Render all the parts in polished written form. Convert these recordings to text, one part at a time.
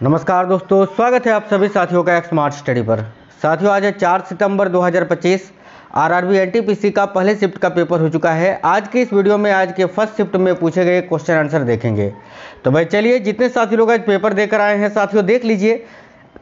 नमस्कार दोस्तों, स्वागत है आप सभी साथियों का एक स्मार्ट स्टडी पर। साथियों, आज है 4 सितंबर 2025। आरआरबी एनटीपीसी का पहले शिफ्ट का पेपर हो चुका है। आज के इस वीडियो में आज के फर्स्ट शिफ्ट में पूछे गए क्वेश्चन आंसर देखेंगे। तो भाई चलिए, जितने साथी लोग आज पेपर देकर आए हैं साथियों देख लीजिए,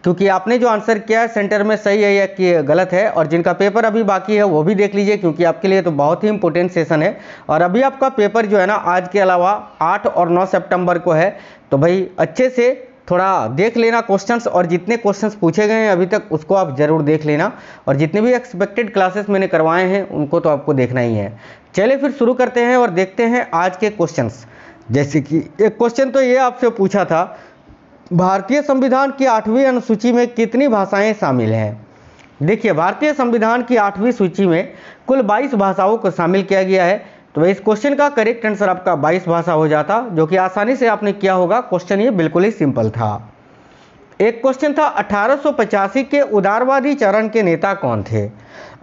क्योंकि आपने जो आंसर किया है सेंटर में सही है या कि गलत है, और जिनका पेपर अभी बाकी है वो भी देख लीजिए, क्योंकि आपके लिए तो बहुत ही इंपॉर्टेंट सेशन है। और अभी आपका पेपर जो है ना आज के अलावा 8 और 9 सितंबर को है। तो भाई अच्छे से थोड़ा देख लेना क्वेश्चंस, और जितने क्वेश्चंस पूछे गए हैं अभी तक उसको आप जरूर देख लेना, और जितने भी एक्सपेक्टेड क्लासेस मैंने करवाए हैं उनको तो आपको देखना ही है। चलिए फिर शुरू करते हैं और देखते हैं आज के क्वेश्चंस। जैसे कि एक क्वेश्चन तो ये आपसे पूछा था, भारतीय संविधान की 8वीं अनुसूची में कितनी भाषाएं शामिल हैं। देखिए, भारतीय संविधान की 8वीं सूची में कुल 22 भाषाओं को शामिल किया गया है। तो इस क्वेश्चन का करेक्ट आंसर आपका 22 भाषा हो जाता, जो कि आसानी से आपने किया होगा। क्वेश्चन ये बिल्कुल ही सिंपल था। एक क्वेश्चन था, 1885 के उदारवादी चरण के नेता कौन थे।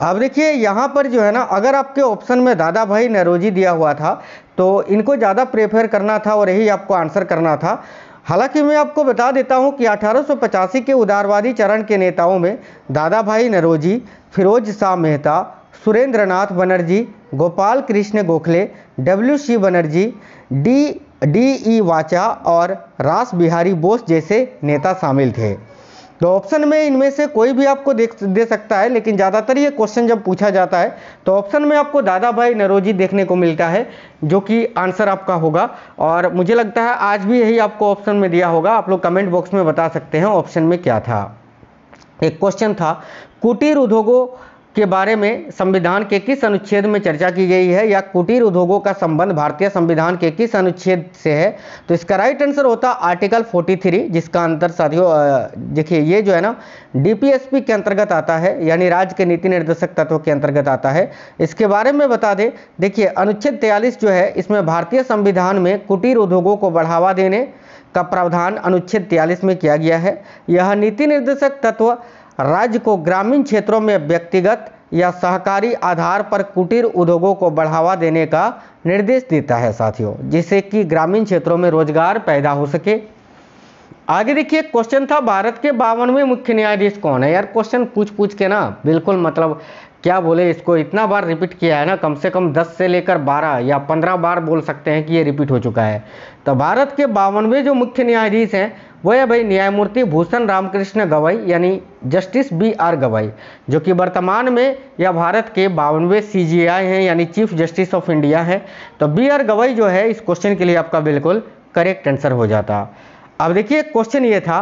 अब देखिए यहाँ पर जो है ना, अगर आपके ऑप्शन में दादा भाई नौरोजी दिया हुआ था तो इनको ज़्यादा प्रेफर करना था और यही आपको आंसर करना था। हालांकि मैं आपको बता देता हूं कि 1885 के उदारवादी चरण के नेताओं में दादा भाई नौरोजी, फिरोज शाह मेहता, सुरेंद्र नाथ बनर्जी, गोपाल कृष्ण गोखले, डब्ल्यू.सी. बनर्जी, डी.ई. वाचा और रास बिहारी बोस जैसे नेता शामिल थे। तो ऑप्शन में इनमें से कोई भी आपको दे सकता है, लेकिन ज़्यादातर ये क्वेश्चन जब पूछा जाता है तो ऑप्शन में आपको दादा भाई नौरोजी देखने को मिलता है, जो कि आंसर आपका होगा। और मुझे लगता है आज भी यही आपको ऑप्शन में दिया होगा। आप लोग कमेंट बॉक्स में बता सकते हैं ऑप्शन में क्या था। एक क्वेश्चन था, कुटीर उद्योगों के बारे में संविधान के किस अनुच्छेद में चर्चा की गई है, या कुटीर उद्योगों का संबंध भारतीय संविधान के किस अनुच्छेद से है। तो इसका राइट आंसर होता आर्टिकल 43, जिसका अंतर साथियों देखिए ये जो है ना डीपीएसपी के अंतर्गत आता है, यानी राज्य के नीति निर्देशक तत्व के अंतर्गत आता है। इसके बारे में बता दें, देखिए अनुच्छेद 43 जो है इसमें भारतीय संविधान में कुटीर उद्योगों को बढ़ावा देने का प्रावधान अनुच्छेद 43 में किया गया है। यह नीति निर्देशक तत्व राज्य को ग्रामीण क्षेत्रों में व्यक्तिगत या सहकारी आधार पर कुटीर उद्योगों को बढ़ावा देने का निर्देश देता है साथियों, जिससे कि ग्रामीण क्षेत्रों में रोजगार पैदा हो सके। आगे देखिए, क्वेश्चन था, भारत के 52वें मुख्य न्यायाधीश कौन है। यार क्वेश्चन पूछ के ना बिल्कुल मतलब क्या बोले, इसको इतना बार रिपीट किया है ना, कम से कम 10 से लेकर 12 या 15 बार बोल सकते हैं कि ये रिपीट हो चुका है। तो भारत के 52वें जो मुख्य न्यायाधीश हैं वो है भाई न्यायमूर्ति भूषण रामकृष्ण गवई, यानी जस्टिस बी.आर. गवई, जो कि वर्तमान में या भारत के 52वें CJI हैं, यानी चीफ जस्टिस ऑफ इंडिया है। तो बी.आर. गवई जो है इस क्वेश्चन के लिए आपका बिल्कुल करेक्ट आंसर हो जाता। अब देखिए क्वेश्चन ये था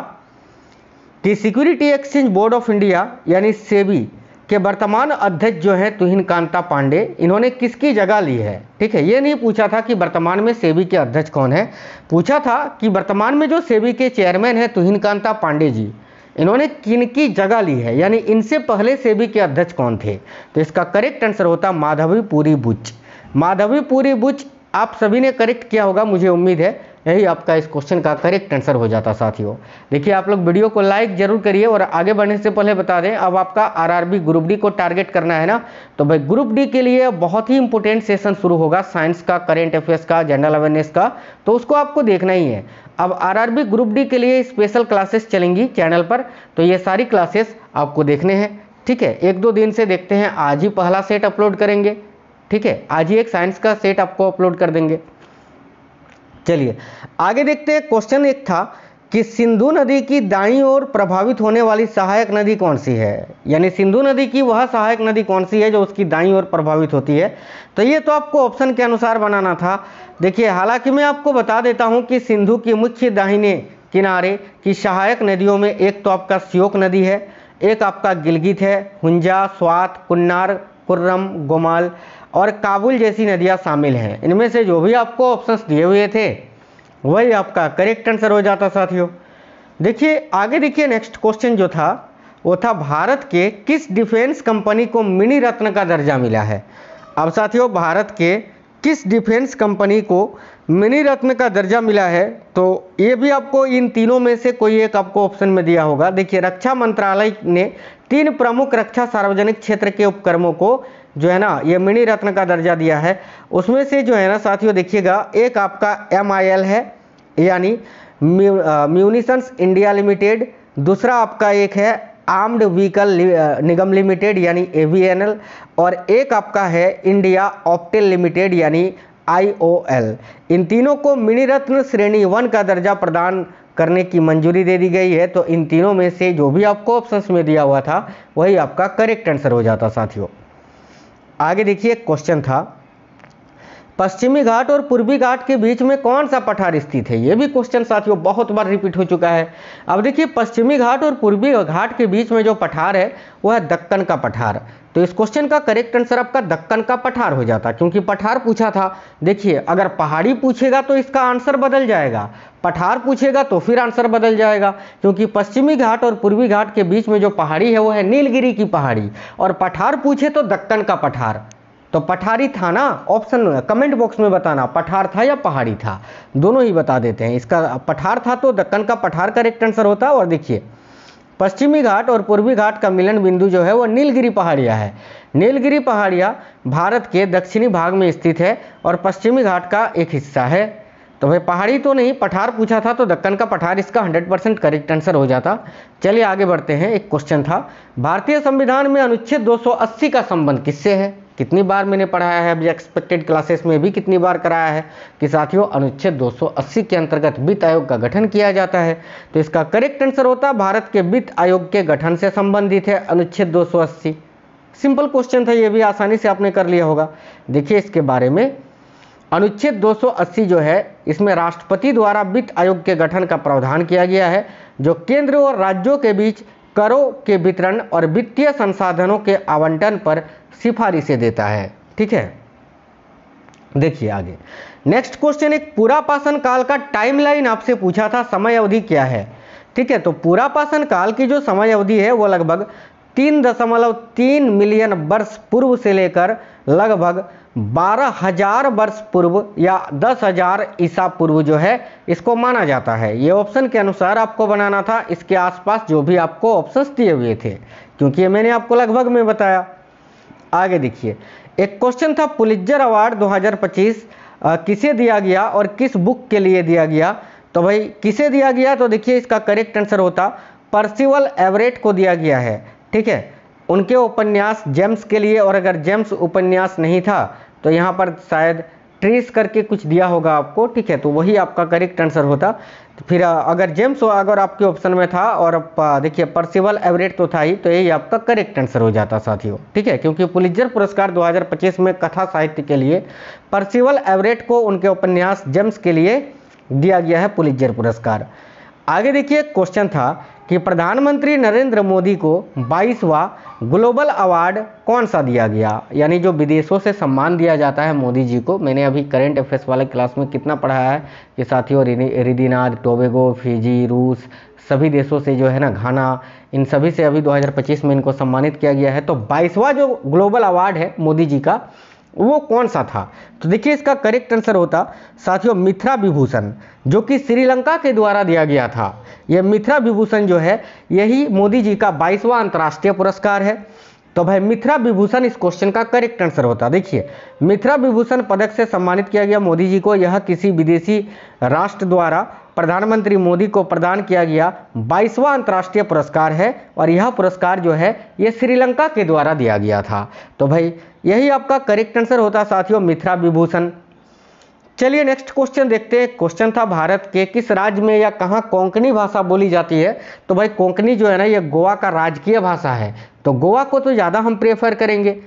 कि security exchange board of India यानी सेबी के वर्तमान अध्यक्ष जो है तुहिन कांता पांडे, इन्होंने किसकी जगह ली है। ठीक है, ये नहीं पूछा था कि वर्तमान में सेबी के अध्यक्ष कौन है, पूछा था कि वर्तमान में जो सेबी के चेयरमैन है तुहिन कांता पांडे जी, इन्होंने किनकी जगह ली है, यानी इनसे पहले सेबी के अध्यक्ष कौन थे। तो इसका करेक्ट आंसर होता माधवीपुरी बुच। माधवीपुरी बुच आप सभी ने करेक्ट किया होगा, मुझे उम्मीद है यही आपका इस क्वेश्चन का करेक्ट आंसर हो जाता साथियों। देखिए आप लोग वीडियो को लाइक जरूर करिए, और आगे बढ़ने से पहले बता दें, अब आपका आरआरबी ग्रुप डी को टारगेट करना है ना, तो भाई ग्रुप डी के लिए बहुत ही इंपॉर्टेंट सेशन शुरू होगा, साइंस का, करेंट अफेयर्स का, जनरल अवेयरनेस का, तो उसको आपको देखना ही है। अब आरआरबी ग्रुप डी के लिए स्पेशल क्लासेस चलेंगी चैनल पर, तो ये सारी क्लासेस आपको देखने हैं। ठीक है, 1-2 दिन से देखते हैं, आज ही पहला सेट अपलोड करेंगे। ठीक है, आज ही एक साइंस का सेट आपको अपलोड कर देंगे। चलिए आगे देखते हैं। क्वेश्चन एक था कि सिंधु नदी की दाईं ओर प्रभावित होने वाली सहायक नदी कौन सी है, यानी सिंधु नदी की वह सहायक नदी कौन सी है जो उसकी दाईं ओर प्रभावित होती है। तो ये तो आपको ऑप्शन के अनुसार बनाना था। देखिए हालांकि मैं आपको बता देता हूं कि सिंधु की मुख्य दाहिने किनारे की सहायक नदियों में एक तो आपका श्योक नदी है, एक आपका गिलगित है, हुंजा, स्वात, कुन्नार, कुर्रम, गोमाल और काबुल जैसी नदियां शामिल हैं। इनमें से जो भी आपको ऑप्शंस दिए हुए थे वही आपका करेक्ट आंसर हो जाता साथियों। देखिए आगे देखिए, नेक्स्ट क्वेश्चन जो था वो था, भारत के किस डिफेंस कंपनी को मिनी रत्न का दर्जा मिला है। अब साथियों भारत के किस डिफेंस कंपनी को मिनी रत्न का दर्जा मिला है, तो ये भी आपको इन तीनों में से कोई एक आपको ऑप्शन में दिया होगा। देखिए रक्षा मंत्रालय ने 3 प्रमुख रक्षा सार्वजनिक क्षेत्र के उपक्रमों को जो है ना ये मिनी रत्न का दर्जा दिया है। उसमें से जो है ना साथियों देखिएगा, एक आपका MIL है, यानी म्यूनिशंस इंडिया लिमिटेड, दूसरा आपका एक है आर्म्ड व्हीकल निगम लिमिटेड यानी AVNL, और एक आपका है इंडिया ऑप्टेल लिमिटेड यानी IOL। इन तीनों को मिनीरत्न श्रेणी 1 का दर्जा प्रदान करने की मंजूरी दे दी गई है। तो इन तीनों में से जो भी आपको ऑप्शंस में दिया हुआ था वही आपका करेक्ट आंसर हो जाता साथियों। आगे देखिए क्वेश्चन था, पश्चिमी घाट और पूर्वी घाट के बीच में कौन सा पठार स्थित है। ये भी क्वेश्चन साथियों बहुत बार रिपीट हो चुका है। अब देखिए पश्चिमी घाट और पूर्वी घाट के बीच में जो पठार है वह है दक्कन का पठार। तो इस क्वेश्चन का करेक्ट आंसर आपका दक्कन का पठार हो जाता, क्योंकि पठार पूछा था। देखिए अगर पहाड़ी पूछेगा तो इसका आंसर बदल जाएगा, पठार पूछेगा तो फिर आंसर बदल जाएगा, क्योंकि पश्चिमी घाट और पूर्वी घाट के बीच में जो पहाड़ी है वो है नीलगिरी की पहाड़ी, और पठार पूछे तो दक्कन का पठार। तो पठारी था ना, ऑप्शन कमेंट बॉक्स में बताना पठार था या पहाड़ी था, दोनों ही बता देते हैं। इसका पठार था तो दक्कन का पठार करेक्ट आंसर होता। और देखिए पश्चिमी घाट और पूर्वी घाट का मिलन बिंदु जो है वो नीलगिरी पहाड़ियाँ है। नीलगिरी पहाड़ियाँ भारत के दक्षिणी भाग में स्थित है और पश्चिमी घाट का एक हिस्सा है। तो भाई पहाड़ी तो नहीं, पठार पूछा था तो दक्कन का पठार इसका 100% करेक्ट आंसर हो जाता। चलिए आगे बढ़ते हैं। एक क्वेश्चन था, भारतीय संविधान में अनुच्छेद 280 का संबंध किससे है। कितनी बार मैंने पढ़ाया है, अभी एक्सपेक्टेड क्लासेस में भी कितनी बार कराया है कि साथियों अनुच्छेद 280 के अंतर्गत वित्त आयोग का गठन किया जाता है। तो इसका करेक्ट आंसर होता भारत के वित्त आयोग के गठन से संबंधित है अनुच्छेद 280। सिंपल क्वेश्चन था, ये भी आसानी से आपने कर लिया होगा। देखिए इसके बारे में, अनुच्छेद 280 जो है इसमें राष्ट्रपति द्वारा वित्त आयोग के गठन का प्रावधान किया गया है, जो केंद्र और राज्यों के बीच करों के वितरण और वित्तीय संसाधनों के आवंटन पर सिफारिशें देता है। ठीक है, देखिए आगे नेक्स्ट क्वेश्चन, एक पुरापाषाण काल का टाइमलाइन आपसे पूछा था, समय अवधि क्या है। ठीक है, तो पुरापाषाण काल की जो समय अवधि है वो लगभग 3.3 मिलियन वर्ष पूर्व से लेकर लगभग 12,000 वर्ष पूर्व या 10,000 ईसा पूर्व जो है इसको माना जाता है। ये ऑप्शन के अनुसार आपको बनाना था, इसके आसपास जो भी आपको ऑप्शंस दिए हुए थे, क्योंकि ये मैंने आपको लगभग में बताया। आगे देखिए, एक क्वेश्चन था, पुलित्जर अवार्ड 2025 किसे दिया गया और किस बुक के लिए दिया गया। तो भाई किसे दिया गया, तो देखिए इसका करेक्ट आंसर होता पर्सिवल एवरेट को दिया गया है। ठीक है, उनके उपन्यास जेम्स के लिए, और अगर जेम्स उपन्यास नहीं था तो यहाँ पर शायद ट्रीस करके कुछ दिया होगा आपको। ठीक है, तो वही आपका करेक्ट आंसर होता। तो फिर अगर जेम्स अगर आपके ऑप्शन में था और देखिए पर्सिवल एवरेट तो था ही, तो यही आपका करेक्ट आंसर हो जाता साथियों। ठीक है, क्योंकि पुलित्जर पुरस्कार 2025 में कथा साहित्य के लिए पर्सिवल एवरेट को उनके उपन्यास जेम्स के लिए दिया गया है पुलित्जर पुरस्कार। आगे देखिए क्वेश्चन था कि प्रधानमंत्री नरेंद्र मोदी को 22वां ग्लोबल अवार्ड कौन सा दिया गया, यानी जो विदेशों से सम्मान दिया जाता है मोदी जी को। मैंने अभी करंट अफेयर्स वाले क्लास में कितना पढ़ाया है कि साथियों रिदिनाद, टोबेगो, फिजी, रूस, सभी देशों से जो है ना, घाना, इन सभी से अभी 2025 में इनको सम्मानित किया गया है। तो 22वां जो ग्लोबल अवार्ड है मोदी जी का वो कौन सा था। तो देखिए इसका करेक्ट आंसर होता साथियों मिथ्रा विभूषण, जो कि श्रीलंका के द्वारा दिया गया था। यह मिथ्रा विभूषण जो है यही मोदी जी का 22वां अंतर्राष्ट्रीय पुरस्कार है। तो भाई मिथ्रा विभूषण इस क्वेश्चन का करेक्ट आंसर होता। देखिए मिथ्रा विभूषण पदक से सम्मानित किया गया मोदी जी को, यह किसी विदेशी राष्ट्र द्वारा प्रधानमंत्री मोदी को प्रदान किया गया 22वां अंतर्राष्ट्रीय पुरस्कार है, और यह पुरस्कार जो है ये श्रीलंका के द्वारा दिया गया था। तो भाई यही आपका करेक्ट आंसर होता साथियों मिथ्रा विभूषण। चलिए नेक्स्ट क्वेश्चन देखते हैं। क्वेश्चन था, भारत के किस राज्य में या कहाँ कोंकणी भाषा बोली जाती है। तो भाई कोंकणी जो है ना ये गोवा का राजकीय भाषा है, तो गोवा को तो ज़्यादा हम प्रेफर करेंगे।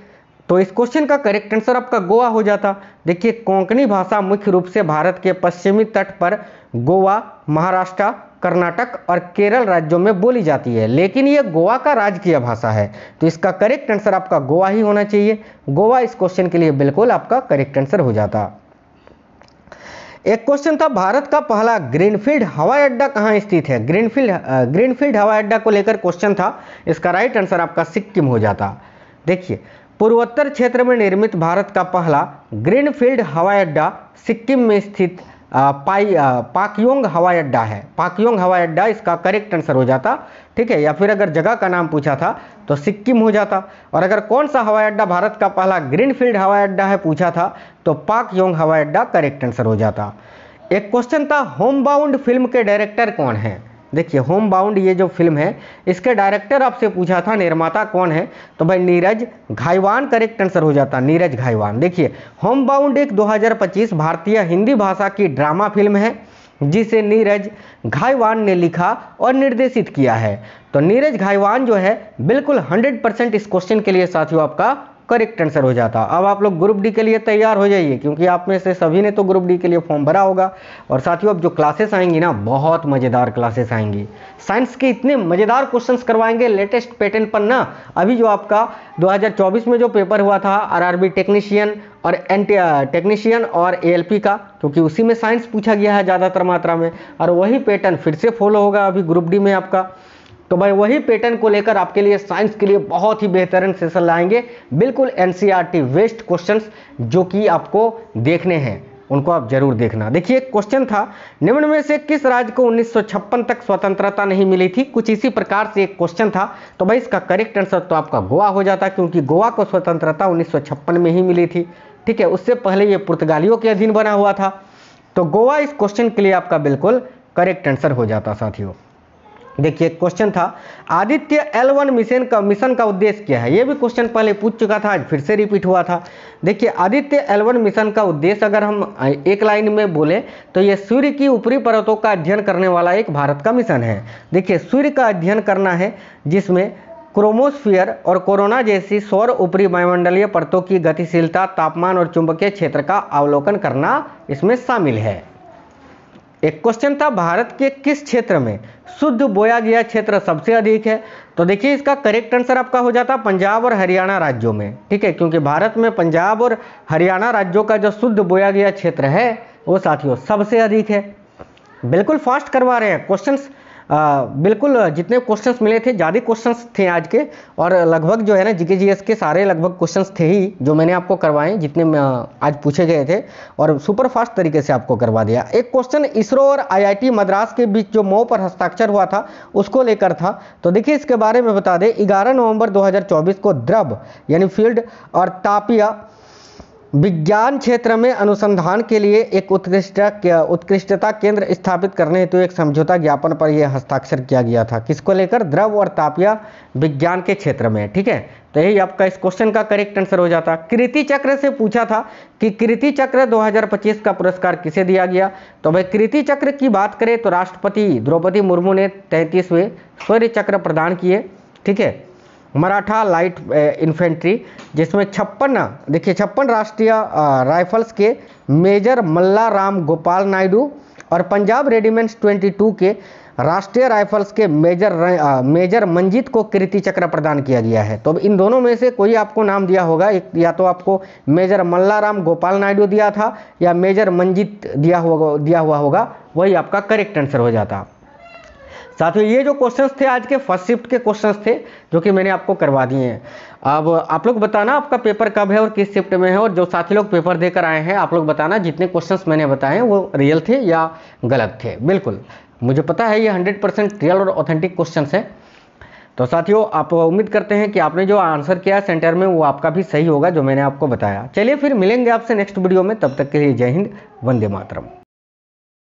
तो इस क्वेश्चन का करेक्ट आंसर आपका गोवा हो जाता। देखिए कोंकणी भाषा मुख्य रूप से भारत के पश्चिमी तट पर गोवा, महाराष्ट्र, कर्नाटक और केरल राज्यों में बोली जाती है, लेकिन ये गोवा का राजकीय भाषा है। तो इसका करेक्ट आंसर आपका गोवा ही होना चाहिए। गोवा इस क्वेश्चन के लिए बिल्कुल आपका करेक्ट आंसर हो जाता। एक क्वेश्चन था, भारत का पहला ग्रीनफील्ड हवाई अड्डा कहाँ स्थित है। ग्रीनफील्ड हवाई अड्डा को लेकर क्वेश्चन था, इसका राइट आंसर आपका सिक्किम हो जाता। देखिए पूर्वोत्तर क्षेत्र में निर्मित भारत का पहला ग्रीनफील्ड हवाई अड्डा सिक्किम में स्थित पाकयोंग हवाई अड्डा है। पाकयोंग हवाई अड्डा इसका करेक्ट आंसर हो जाता। ठीक है, या फिर अगर जगह का नाम पूछा था तो सिक्किम हो जाता, और अगर कौन सा हवाई अड्डा भारत का पहला ग्रीनफील्ड हवाई अड्डा है पूछा था तो पाकयोंग हवाई अड्डा करेक्ट आंसर हो जाता। एक क्वेश्चन था होम बाउंड फिल्म के डायरेक्टर कौन है। देखिए होम बाउंड ये जो फिल्म है इसके डायरेक्टर आपसे पूछा था, निर्माता कौन है, तो भाई नीरज घाइवान करेक्ट आंसर हो जाता, नीरज घाइवान। देखिए होम बाउंड एक 2025 भारतीय हिंदी भाषा की ड्रामा फिल्म है जिसे नीरज घाइवान ने लिखा और निर्देशित किया है। तो नीरज घाइवान जो है बिल्कुल 100% इस क्वेश्चन के लिए साथियों आपका करेक्ट आंसर हो जाता। अब आप लोग ग्रुप डी के लिए तैयार हो जाइए, क्योंकि आप में से सभी ने तो ग्रुप डी के लिए फॉर्म भरा होगा। और साथियों अब जो क्लासेस आएंगी ना, बहुत मज़ेदार क्लासेस आएंगी। साइंस के इतने मज़ेदार क्वेश्चंस करवाएंगे लेटेस्ट पैटर्न पर ना। अभी जो आपका 2024 में जो पेपर हुआ था आरआरबी टेक्नीशियन और एएलपी का, क्योंकि उसी में साइंस पूछा गया है ज़्यादातर मात्रा में, और वही पैटर्न फिर से फॉलो होगा अभी ग्रुप डी में आपका। तो भाई वही पैटर्न को लेकर आपके लिए साइंस के लिए बहुत ही बेहतरीन सेशन लाएंगे, बिल्कुल एनसीईआरटी वेस्ट क्वेश्चंस जो कि आपको देखने हैं, उनको आप जरूर देखना। देखिए एक क्वेश्चन था, निम्न में से किस राज्य को 1956 तक स्वतंत्रता नहीं मिली थी, कुछ इसी प्रकार से एक क्वेश्चन था। तो भाई इसका करेक्ट आंसर तो आपका गोवा हो जाता, क्योंकि गोवा को स्वतंत्रता 1956 में ही मिली थी। ठीक है, उससे पहले ये पुर्तगालियों के अधीन बना हुआ था। तो गोवा इस क्वेश्चन के लिए आपका बिल्कुल करेक्ट आंसर हो जाता साथियों। देखिए क्वेश्चन था आदित्य L1 मिशन का उद्देश्य क्या है। ये भी क्वेश्चन पहले पूछ चुका था, आज फिर से रिपीट हुआ था। देखिए आदित्य L1 मिशन का उद्देश्य अगर हम एक लाइन में बोले तो ये सूर्य की ऊपरी परतों का अध्ययन करने वाला एक भारत का मिशन है। देखिए सूर्य का अध्ययन करना है, जिसमें क्रोमोस्फीयर और कोरोना जैसी सौर ऊपरी वायुमंडलीय परतों की गतिशीलता, तापमान और चुंबकीय क्षेत्र का अवलोकन करना इसमें शामिल है। एक क्वेश्चन था भारत के किस क्षेत्र में शुद्ध बोया गया क्षेत्र सबसे अधिक है। तो देखिए इसका करेक्ट आंसर आपका हो जाता पंजाब और हरियाणा राज्यों में। ठीक है, क्योंकि भारत में पंजाब और हरियाणा राज्यों का जो शुद्ध बोया गया क्षेत्र है वो साथियों सबसे अधिक है। बिल्कुल फास्ट करवा रहे हैं क्वेश्चंस, बिल्कुल जितने क्वेश्चंस मिले थे ज़्यादा क्वेश्चंस थे आज के, और लगभग जो है ना जीके जीएस के सारे लगभग क्वेश्चंस थे ही जो मैंने आपको करवाए, जितने आज पूछे गए थे, और सुपर फास्ट तरीके से आपको करवा दिया। एक क्वेश्चन इसरो और आईआईटी मद्रास के बीच जो MOU पर हस्ताक्षर हुआ था उसको लेकर था। तो देखिए इसके बारे में बता दें, 11 नवंबर 2024 को द्रव यानी फील्ड और तापीय विज्ञान क्षेत्र में अनुसंधान के लिए एक उत्कृष्टता केंद्र स्थापित करने हेतु एक समझौता ज्ञापन पर यह हस्ताक्षर किया गया था। किसको लेकर? द्रव और तापीय विज्ञान के क्षेत्र में। ठीक है, तो यही आपका इस क्वेश्चन का करेक्ट आंसर हो जाता। कीर्ति चक्र से पूछा था कि कीर्ति चक्र 2025 का पुरस्कार किसे दिया गया। तो भाई कीर्ति चक्र की बात करें तो राष्ट्रपति द्रौपदी मुर्मू ने 33वें शौर्य चक्र प्रदान किए। ठीक है, मराठा लाइट इन्फेंट्री जिसमें 56 राष्ट्रीय राइफल्स के मेजर मल्ला राम गोपाल नायडू और पंजाब रेजिमेंट्स 22 के राष्ट्रीय राइफल्स के मेजर मंजीत को कीर्ति चक्र प्रदान किया गया है। तो अब इन दोनों में से कोई आपको नाम दिया होगा, एक या तो आपको मेजर मल्ला राम गोपाल नायडू दिया था या मेजर मंजीत दिया हुआ होगा, वही आपका करेक्ट आंसर हो जाता। साथियों ये जो क्वेश्चंस थे आज के फर्स्ट शिफ्ट के क्वेश्चंस थे जो कि मैंने आपको करवा दिए हैं। अब आप लोग बताना आपका पेपर कब है और किस शिफ्ट में है, और जो साथी लोग पेपर देकर आए हैं आप लोग बताना जितने क्वेश्चंस मैंने बताए हैं वो रियल थे या गलत थे। बिल्कुल मुझे पता है ये 100% रियल और ऑथेंटिक क्वेश्चंस है। तो साथियों आप उम्मीद करते हैं कि आपने जो आंसर किया सेंटर में वो आपका भी सही होगा जो मैंने आपको बताया। चलिए फिर मिलेंगे आपसे नेक्स्ट वीडियो में, तब तक के लिए जय हिंद, वंदे मातरम।